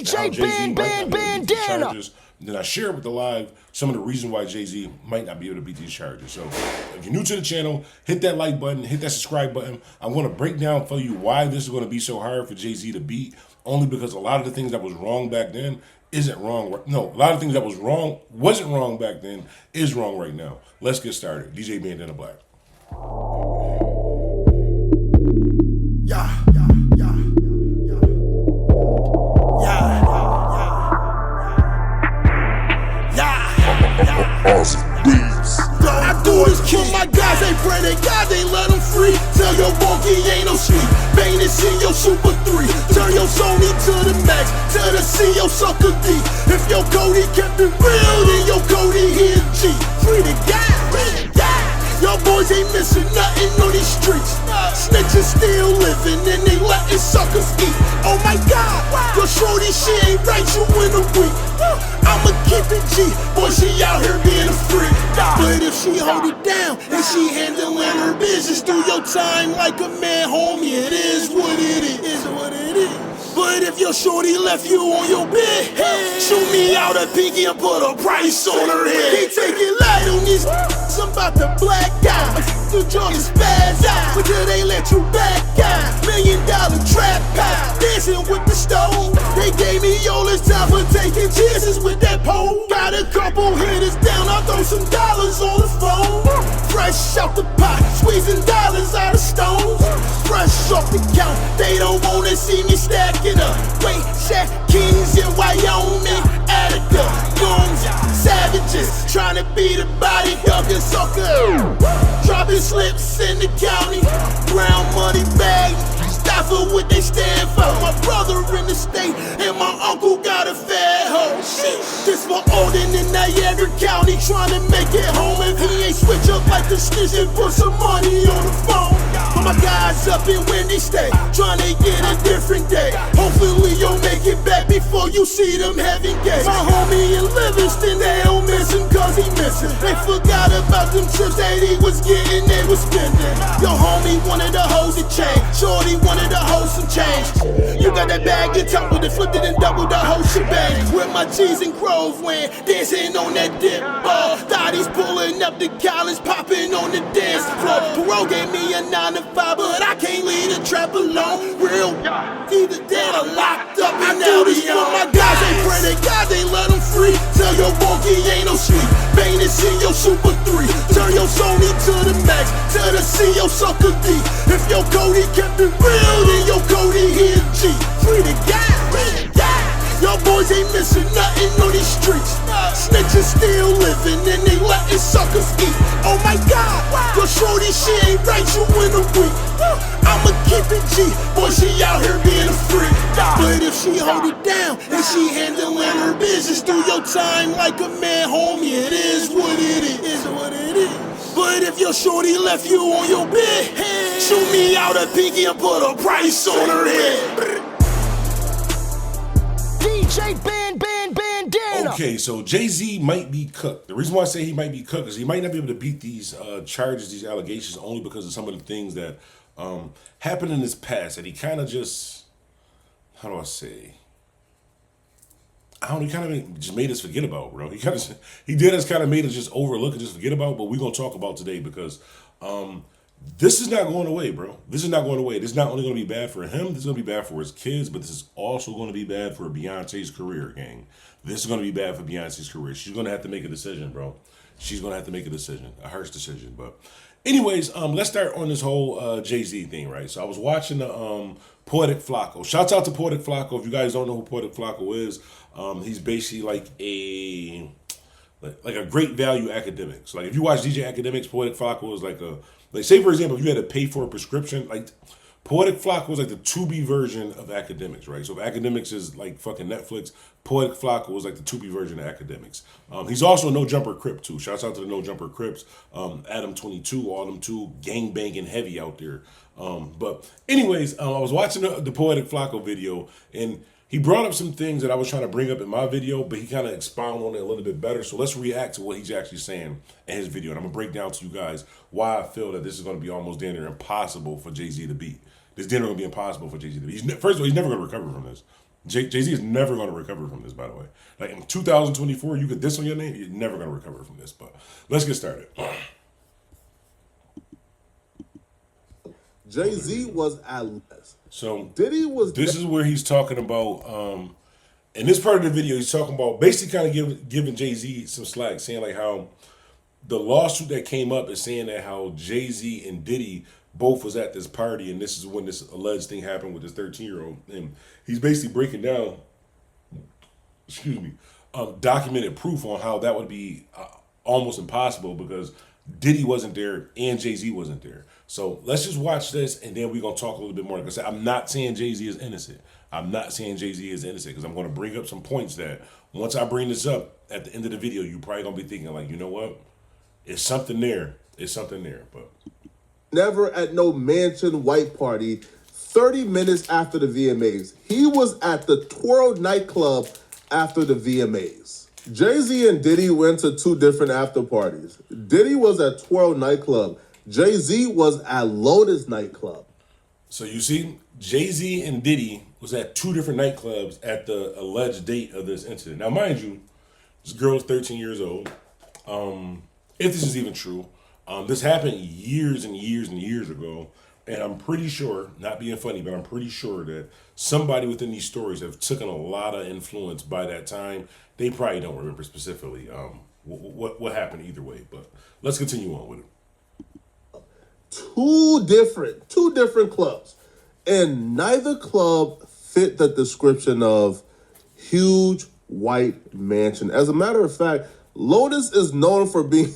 DJ Bandana. Then I share with the live some of the reasons why Jay-Z might not be able to beat these charges. So if you're new to the channel, hit that like button, hit that subscribe button. I'm going to break down for you why this is going to be so hard for Jay-Z to beat, only because a lot of the things that was wrong back then isn't wrong. No, a lot of things that wasn't wrong back then is wrong right now. Let's get started. DJ Bandana Black. I do this for my guys, they pray they God, they let them free. Tell your bonky ain't no sleep. Bang this in your Super 3. Turn your Sony to the max. Tell the CEO sucker D. If your Cody kept it real, then your Cody here G. Free the guy, free the guy. Y'all boys ain't missing nothing on these streets. Snitches still living and they letting suckers eat. Oh my God, your shorty, she ain't right, you in a week. I'ma keep it G, boy, she out here being a freak. But if she hold it down and she handling her business, do your time like a man, homie. It is what it is, what it is. But if your shorty left you on your bed, shoot me out a pinky and put a price on her head. They take it light on these, I'm about to black out. The drunk is spaz out, but till they let you back out. $1 million trap out, dancing with the stove. They gave me all this time for taking chances with that pole. Got a couple hitters down, I'll throw some dollars on the phone. Fresh out the pot, squeezing dollars out of stones. Fresh off the count, they don't wanna see me stack it up. Wait, Shaq Kings in Wyoming, Attica, goons, savages, trying to be the body ducking sucker. Dropping slips in the county, brown money bag. Stop for what they stand for. My brother in the state and my uncle got a fat hoe. Shit, this for Alden in Niagara County, trying to make it home. If he ain't switch up like the snitch and put some money on the phone. For my guys up in Wendy State, trying to get a different day. Hopefully you'll make it back before you see them having gays. My homie in Livingston, they don't miss him cause he missing. They forgot about them trips that he was getting, they was spending. Your homie wanted a hoes to change, shorty wanted a hoe some change. You got that bag, you tumbled and flipped it and doubled the whole shebang. With my G's and Grove when dancing on that dip ball. Thotties pulling up the college, popping on the dance floor. Parole gave me a 9 to 5, but I can't leave the trap alone. Real either dead or locked up and out of for my guys, they pray they God, they let them free. Tell your bonky ain't no sleep. Bang this in your Super 3. Turn your Sony to the max. Tell the CEO sucker D. If your Cody kept it real, then your Cody here G. Free the guy, free the guy. Y'all boys ain't missing nothing on these streets. Snitches still living and they letting suckers eat. Oh my God, your shorty, she ain't right, you in a week. I'ma keep it G, boy, she out here being a freak. But if she hold it down and she handling her business, do your time like a man, homie. It is what it is, what it is. But if your shorty left you on your bed, shoot me out a pinky and put a price on her head. DJ Bandana. Okay, so Jay-Z might be cooked. The reason why I say he might be cooked is he might not be able to beat these charges, these allegations, only because of some of the things that happened in his past that he kind of just, how do I say? I don't know, he kind of just made us forget about, bro. He did us kind of made us just overlook and just forget about, but we're going to talk about today because this is not going away, bro. This is not going away. This is not only going to be bad for him, this is going to be bad for his kids, but this is also going to be bad for Beyonce's career, gang. This is going to be bad for Beyonce's career. She's going to have to make a decision, bro. She's going to have to make a decision, a harsh decision. But anyways, let's start on this whole Jay-Z thing, right? So I was watching the Poetic Flacco. Shouts out to Poetic Flacco. If you guys don't know who Poetic Flacco is, he's basically like a great value academic. So like if you watch DJ Academics, Poetic Flacco is like say for example, if you had to pay for a prescription, like Poetic Flacco was like the Tubi version of Academics, right? So if Academics is like fucking Netflix, Poetic Flacco was like the Tubi version of Academics. He's also a No Jumper Crip too. Shouts out to the No Jumper Crips, Adam 22, all them two gang banging heavy out there. But anyways, I was watching the Poetic Flacco video and he brought up some things that I was trying to bring up in my video, but he kind of expounded on it a little bit better. So let's react to what he's actually saying in his video. And I'm going to break down to you guys why I feel that this is going to be almost damn near impossible for Jay-Z to beat. This dinner going to be impossible for Jay-Z to beat. First of all, he's never going to recover from this. Jay-Z is never going to recover from this, by the way. Like in 2024, you get this on your name, you're never going to recover from this. But let's get started. Jay-Z was at so Diddy was. This is where he's talking about. In this part of the video, he's talking about basically kind of giving Jay-Z some slack, saying like how the lawsuit that came up is saying that how Jay-Z and Diddy both was at this party, and this is when this alleged thing happened with this 13-year-old, and he's basically breaking down, documented proof on how that would be almost impossible because Diddy wasn't there and Jay-Z wasn't there. So let's just watch this, and then we're gonna talk a little bit more. Because I'm not saying Jay-Z is innocent. I'm not saying Jay-Z is innocent because I'm gonna bring up some points that once I bring this up at the end of the video, you're probably gonna be thinking like, you know what? It's something there. It's something there. But never at no mansion white party 30 minutes after the VMAs. He was at the Twirl nightclub after the VMAs. Jay-Z and Diddy went to two different after parties. Diddy was at Twirl nightclub. Jay-Z was at Lotus nightclub. So you see, Jay-Z and Diddy was at two different nightclubs at the alleged date of this incident. Now, mind you, this girl is 13 years old. If this is even true, this happened years and years and years ago. And I'm pretty sure, not being funny, but I'm pretty sure that somebody within these stories have taken a lot of influence by that time. They probably don't remember specifically what happened either way. But let's continue on with it. Two different clubs. And neither club fit the description of huge white mansion. As a matter of fact, Lotus is known for being...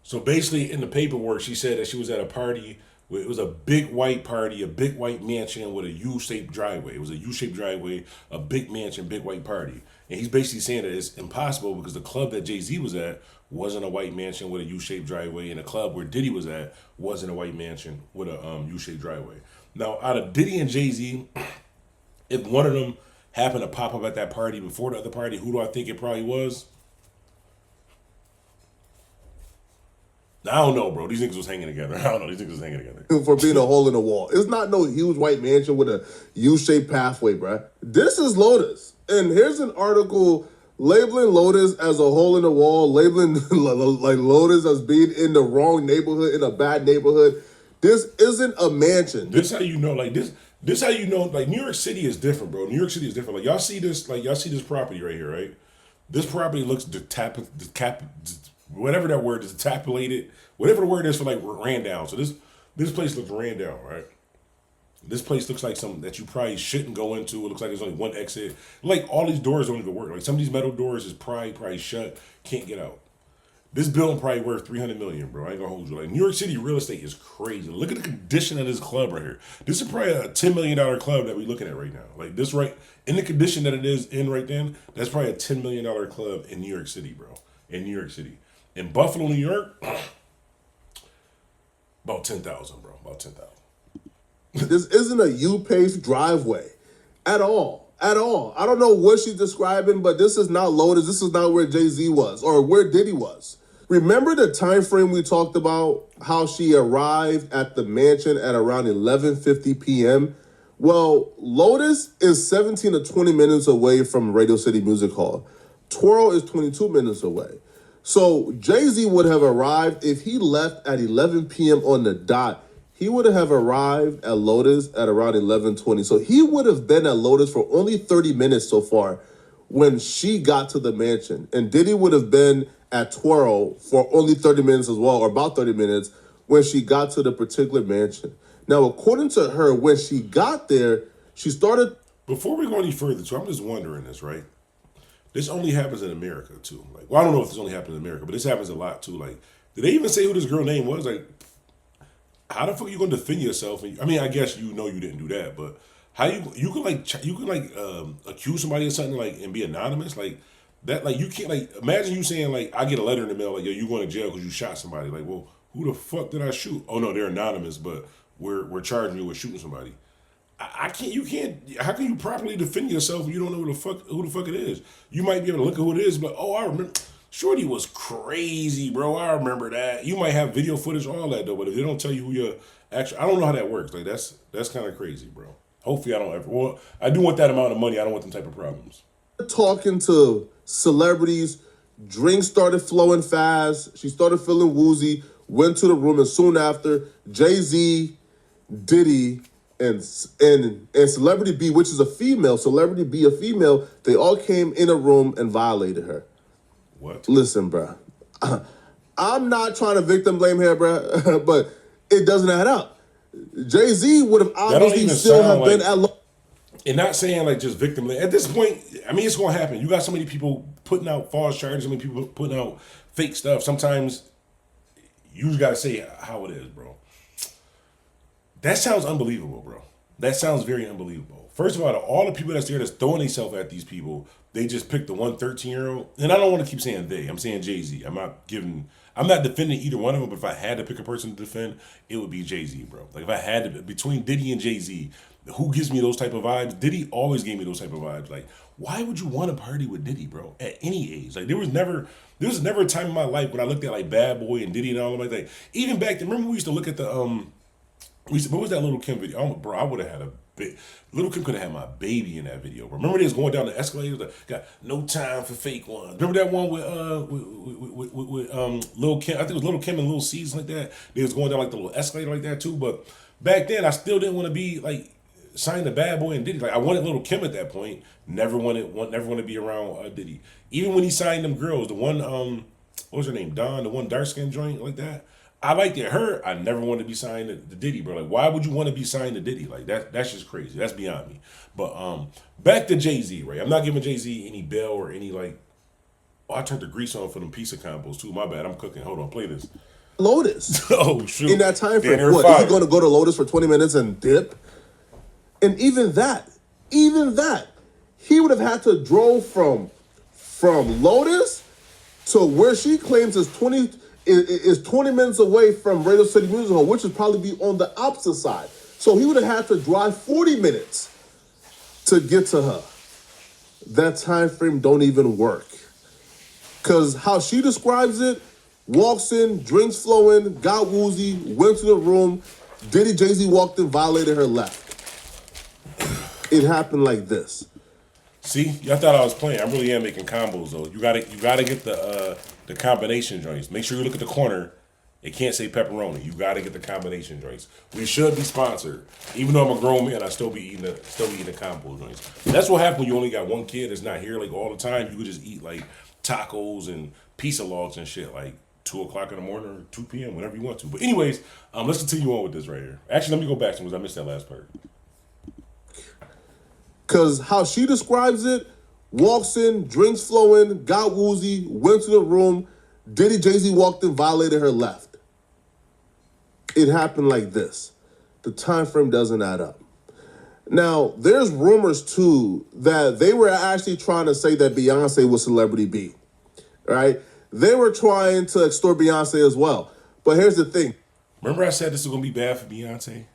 So basically in the paperwork, she said that she was at a party. It was a big white party, a big white mansion with a U-shaped driveway. It was a U-shaped driveway, a big mansion, big white party. And he's basically saying that it's impossible because the club that Jay-Z was at wasn't a white mansion with a U-shaped driveway, and the club where Diddy was at wasn't a white mansion with a U-shaped driveway. Now, out of Diddy and Jay-Z, if one of them happened to pop up at that party before the other party, who do I think it probably was? I don't know, bro. These niggas was hanging together. I don't know. These niggas was hanging together. For being a hole in the wall. It's not no huge white mansion with a U-shaped pathway, bruh. This is Lotus. And here's an article labeling Lotus as a hole in the wall, labeling like Lotus as being in the wrong neighborhood, in a bad neighborhood. This isn't a mansion. This how you know, like this how you know, like New York City is different, bro. New York City is different. Like y'all see this property right here, right? This property looks whatever that word is, dilapidated, whatever the word is for like ran down. So this place looks ran down, right? This place looks like something that you probably shouldn't go into. It looks like there's only one exit. Like all these doors don't even work. Like some of these metal doors is probably shut, can't get out. This building probably worth $300 million, bro. I ain't gonna hold you. Like New York City real estate is crazy. Look at the condition of this club right here. This is probably a $10 million club that we're looking at right now. Like this right in the condition that it is in right then, that's probably a $10 million club in New York City, bro. In New York City. In Buffalo, New York, about 10,000, bro. About 10,000. This isn't a U-paved driveway at all. At all. I don't know what she's describing, but this is not Lotus. This is not where Jay-Z was or where Diddy was. Remember the time frame we talked about, how she arrived at the mansion at around 11:50 p.m.? Well, Lotus is 17 to 20 minutes away from Radio City Music Hall. Twirl is 22 minutes away. So Jay-Z would have arrived, if he left at 11 p.m. on the dot, he would have arrived at Lotus at around 11:20. So he would have been at Lotus for only 30 minutes so far when she got to the mansion. And Diddy would have been at Twirl for only 30 minutes as well, or about 30 minutes, when she got to the particular mansion. Now, according to her, when she got there, she started... Before we go any further, too, I'm just wondering this, right? This only happens in America, too. Like, well, I don't know if this only happens in America, but this happens a lot, too. Like, did they even say who this girl name was? Like, how the fuck are you going to defend yourself? I mean, I guess you know you didn't do that, but how you can accuse somebody of something, like, and be anonymous? Like, that, like, you can't, like, imagine you saying, like, I get a letter in the mail, like, yo, you going to jail because you shot somebody. Like, well, who the fuck did I shoot? Oh, no, they're anonymous, but we're charging you with shooting somebody. How can you properly defend yourself when you don't know who the fuck it is? You might be able to look at who it is, but oh, I remember, Shorty was crazy, bro. I remember that. You might have video footage, all that though, but if they don't tell you who you're actually, I don't know how that works. Like that's kind of crazy, bro. Hopefully I don't ever. Well, I do want that amount of money. I don't want them type of problems. Talking to celebrities, drinks started flowing fast. She started feeling woozy, went to the room, and soon after, Jay-Z, Diddy, and Celebrity B, which is a female, Celebrity B, a female, they all came in a room and violated her. What? Listen, bruh. I'm not trying to victim blame here, bruh, but it doesn't add up. Jay-Z would have obviously still have been at... And not saying like just victim blame. At this point, I mean, it's going to happen. You got so many people putting out false charges, so many people putting out fake stuff. Sometimes you just got to say how it is, bro. That sounds unbelievable, bro. That sounds very unbelievable. First of all the people that's there that's throwing themselves at these people, they just picked the 13-year-old. And I don't want to keep saying they. I'm saying Jay-Z. I'm not defending either one of them, but if I had to pick a person to defend, it would be Jay-Z, bro. Like if I had to, between Diddy and Jay-Z, who gives me those type of vibes? Diddy always gave me those type of vibes. Like, why would you want to party with Diddy, bro? At any age. Like there was never a time in my life when I looked at like Bad Boy and Diddy and all of like that. Even back then, remember we used to look at the what was that Little Kim video? Oh, bro, I would have had a bit. Little Kim could have had my baby in that video. Bro. Remember they was going down the escalators? Like, got no time for fake ones. Remember that one with Lil Kim? I think it was Little Kim and Lil C's like that. They was going down like the little escalator like that too. But back then, I still didn't want to be like signed to Bad Boy and Diddy. Like I wanted Little Kim at that point. Never wanted to be around Diddy. Even when he signed them girls, the one what was her name? Dawn, the one dark skin joint like that. I liked it. Her, I never wanted to be signed to Diddy, bro. Like, why would you want to be signed to Diddy? Like that's just crazy. That's beyond me. But back to Jay-Z, right? I'm not giving Jay-Z any bail or any like. Oh, I turned the grease on for them pizza combos too. My bad. I'm cooking. Hold on, play this. Lotus. Oh shoot! In that time frame, what is he going to go to Lotus for 20 minutes and dip? And even that, he would have had to drove from Lotus to where she claims is 20 minutes away from Radio City Music Hall, which would probably be on the opposite side. So he would have had to drive 40 minutes to get to her. That time frame don't even work. Because how she describes it, walks in, drinks flowing, got woozy, went to the room, Diddy, Jay-Z walked in, violated her, left. It happened like this. See, y'all thought I was playing. I really am making combos though. You gotta get the combination joints. Make sure you look at the corner. It can't say pepperoni. You gotta get the combination joints. We should be sponsored. Even though I'm a grown man, I still be eating the combo joints. That's what happens when you only got one kid that's not here like all the time. You could just eat like tacos and pizza logs and shit like 2 o'clock in the morning or 2 p.m. whenever you want to. But anyways, let's continue on with this right here. Actually, let me go back to because I missed that last part. Because how she describes it, walks in, drinks flowing, got woozy, went to the room, Diddy, Jay-Z walked in, violated her, left. It happened like this. The time frame doesn't add up. Now, there's rumors, too, that they were actually trying to say that Beyoncé was Celebrity B, right? They were trying to extort Beyoncé as well. But here's the thing. Remember I said this was going to be bad for Beyoncé?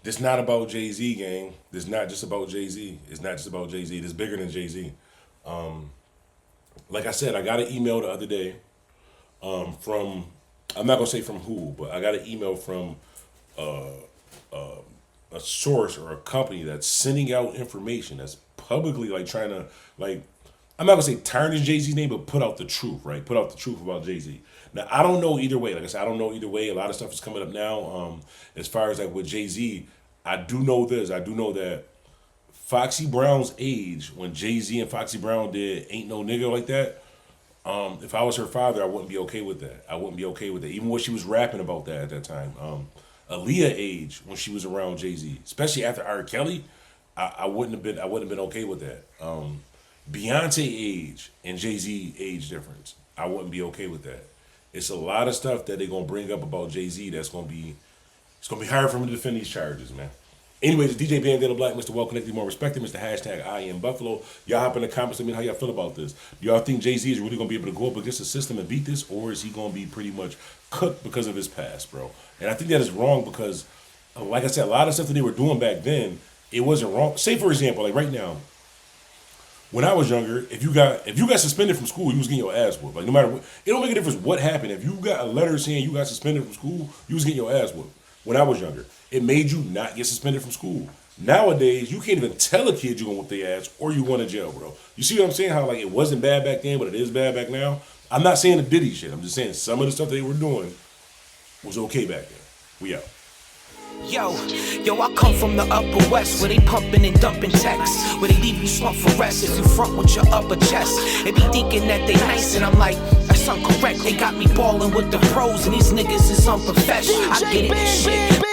This not about Jay-Z, gang. This not just about Jay-Z. It's not just about Jay-Z. This bigger than Jay-Z. Like I said, I got an email the other day from, I'm not going to say from who, but I got an email from a source or a company that's sending out information that's publicly like trying to, like, I'm not going to say tarnish Jay-Z's name, but put out the truth, right? Put out the truth about Jay-Z. Now, I don't know either way. Like I said, I don't know either way. A lot of stuff is coming up now. As far as like with Jay-Z, I do know this. I do know that Foxy Brown's age, when Jay-Z and Foxy Brown did Ain't No Nigga Like That, if I was her father, I wouldn't be okay with that. Even when she was rapping about that at that time. Aaliyah age, when she was around Jay-Z, especially after R. Kelly, I wouldn't have been okay with that. Beyonce age and Jay-Z age difference, I wouldn't be okay with that. It's a lot of stuff that they're gonna bring up about Jay-Z it's gonna be hard for him to defend these charges, man. Anyways, DJ Bandana Black, Mr. Well Connected, more respected, Mr. Hashtag I am Buffalo. Y'all hop in the comments, let me know how y'all feel about this. Do y'all think Jay-Z is really gonna be able to go up against the system and beat this, or is he gonna be pretty much cooked because of his past, bro? And I think that is wrong because, like I said, a lot of stuff that they were doing back then, it wasn't wrong. Say for example, like right now, when I was younger, if you got suspended from school, you was getting your ass whooped. Like no matter what, it don't make a difference what happened. If you got a letter saying you got suspended from school, you was getting your ass whooped. when I was younger. It made you not get suspended from school. Nowadays, you can't even tell a kid you're going to whoop their ass or you're going to jail, bro. You see what I'm saying? How like it wasn't bad back then, but it is bad back now. I'm not saying the Diddy shit. I'm just saying some of the stuff they were doing was okay back then. We out. Yo, I come from the upper west where they pumping and dumping texts, where they leave you slump for rest if you front with your upper chest. They be thinking that they nice and I'm like, that's incorrect. They got me balling with the pros and these niggas is unprofessional. I get it, shit.